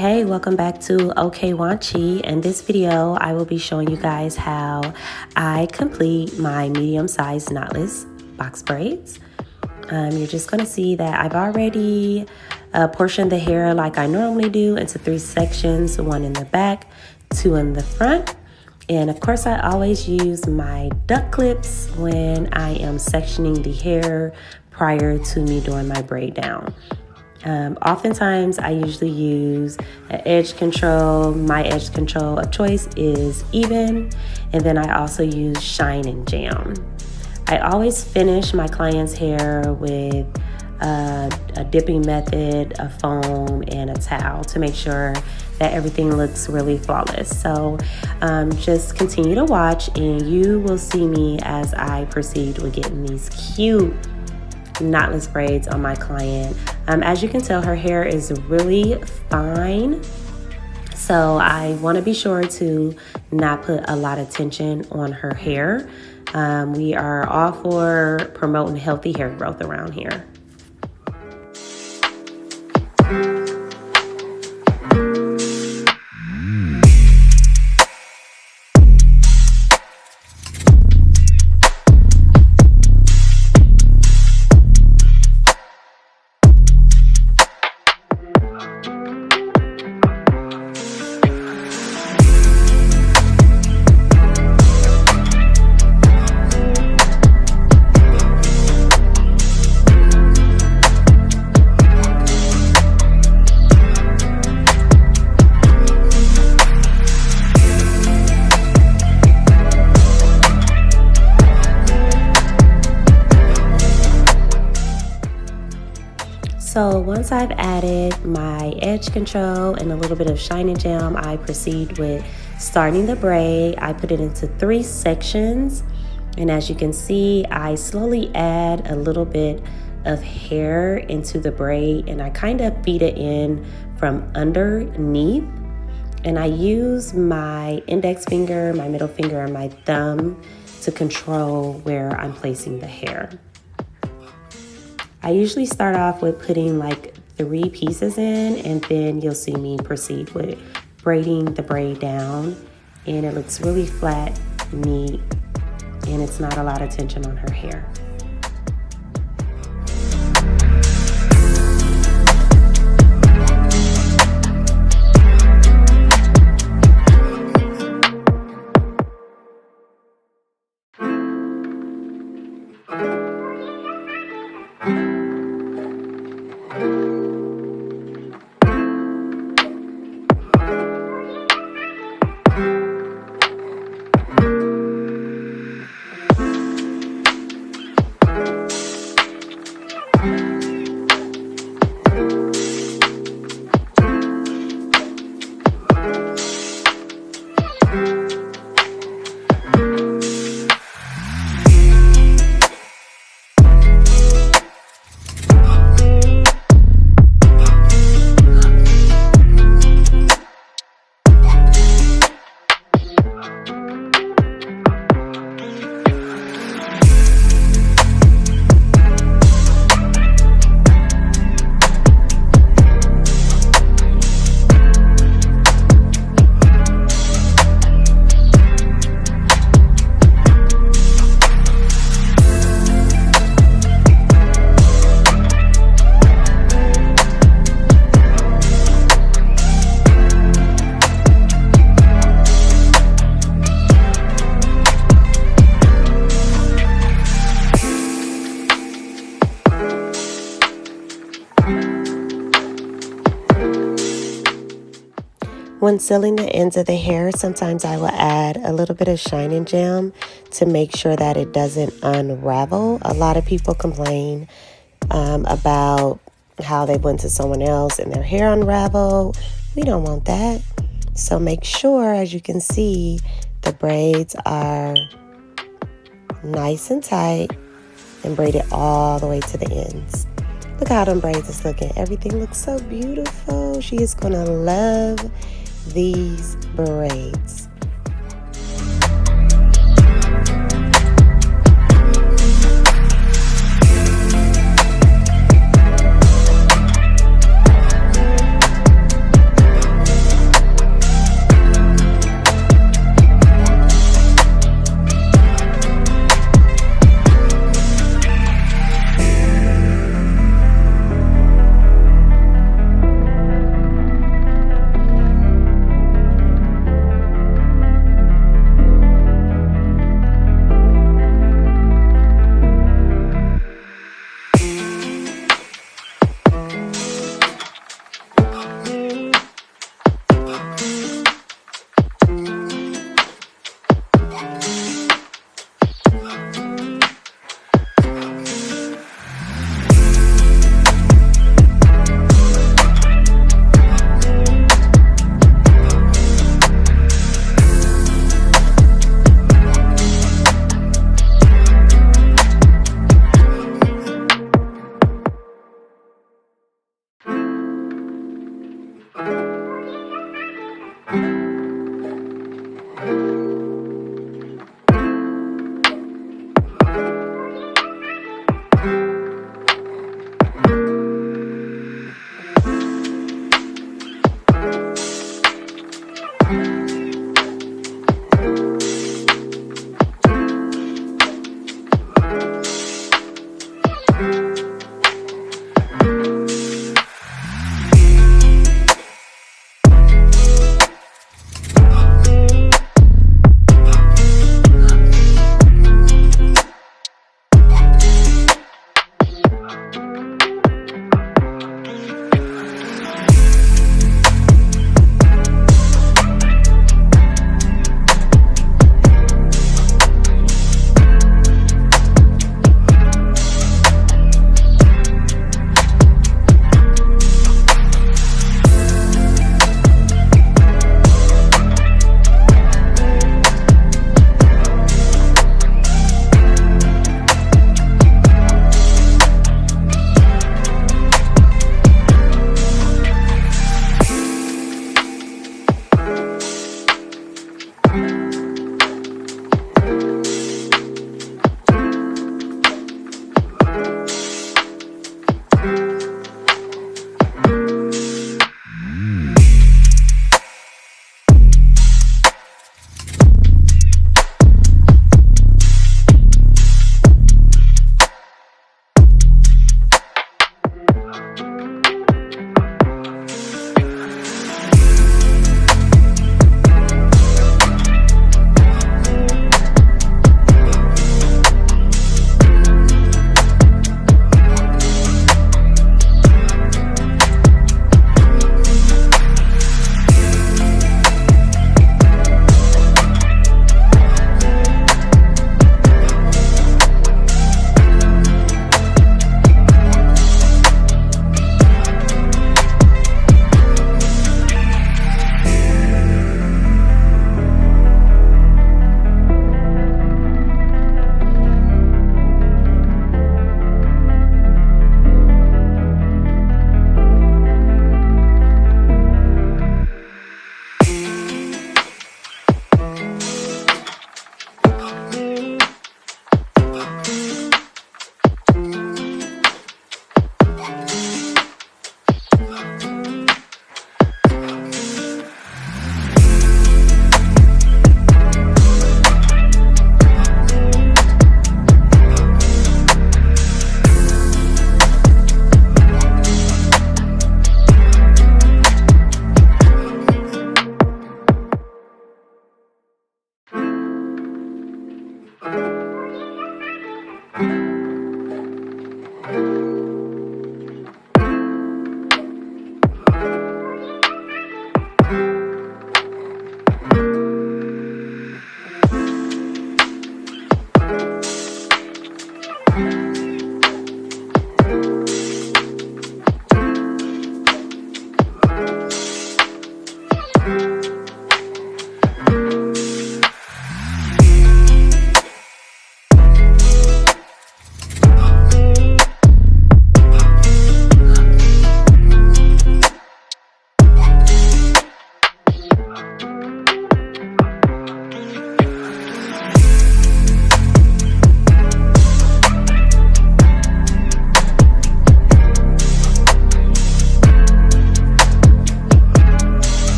Hey, welcome back to okwanchie. In this video, I will be showing you guys how I complete my medium-sized knotless box braids. You're just going to see that I've already portioned the hair like I normally do into 3 sections, 1 in the back, 2 in the front. And of course, I always use my duck clips when I am sectioning the hair prior to me doing my braid down. Oftentimes I usually use an edge control. My edge control of choice is Ebin, and then I also use Shine and Jam. I always finish my client's hair with a dipping method, a foam, and a towel to make sure that everything looks really flawless. So just continue to watch and you will see me as I proceed with getting these cute knotless braids on my client. As you can tell, her hair is really fine, so I want to be sure to not put a lot of tension on her hair. We are all for promoting healthy hair growth around here. So once I've added my edge control and a little bit of Shine and Jam, I proceed with starting the braid. I put it into 3 sections, and as you can see, I slowly add a little bit of hair into the braid, and I kind of feed it in from underneath. And I use my index finger, my middle finger, and my thumb to control where I'm placing the hair. I usually start off with putting like 3 pieces in, and then you'll see me proceed with braiding the braid down, and it looks really flat, neat, and it's not a lot of tension on her hair. When sealing the ends of the hair, sometimes I will add a little bit of Shine and Jam to make sure that it doesn't unravel. A lot of people complain about how they went to someone else and their hair unraveled. We don't want that. So make sure, as you can see, the braids are nice and tight and braided all the way to the ends. Look how them braids is looking. Everything looks so beautiful. She is gonna love these braids.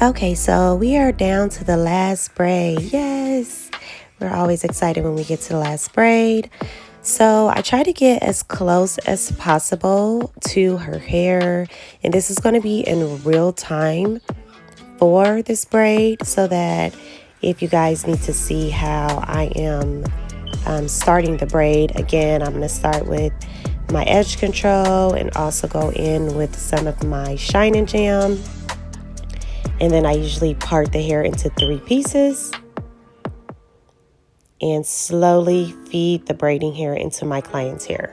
Okay, so we are down to the last braid. Yes, we're always excited when we get to the last braid. So I try to get as close as possible to her hair, and this is going to be in real time for this braid, so that if you guys need to see how I am starting the braid, again, I'm going to start with my edge control and also go in with some of my shine and jam. And then I usually part the hair into 3 pieces and slowly feed the braiding hair into my client's hair.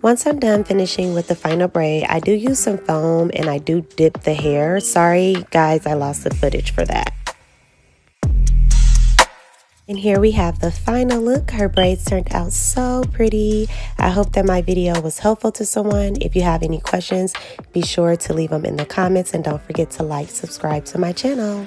Once I'm done finishing with the final braid, I do use some foam and I do dip the hair. Sorry guys, I lost the footage for that. And here we have the final look. Her braids turned out so pretty. I hope that my video was helpful to someone. If you have any questions, be sure to leave them in the comments and don't forget to like, subscribe to my channel.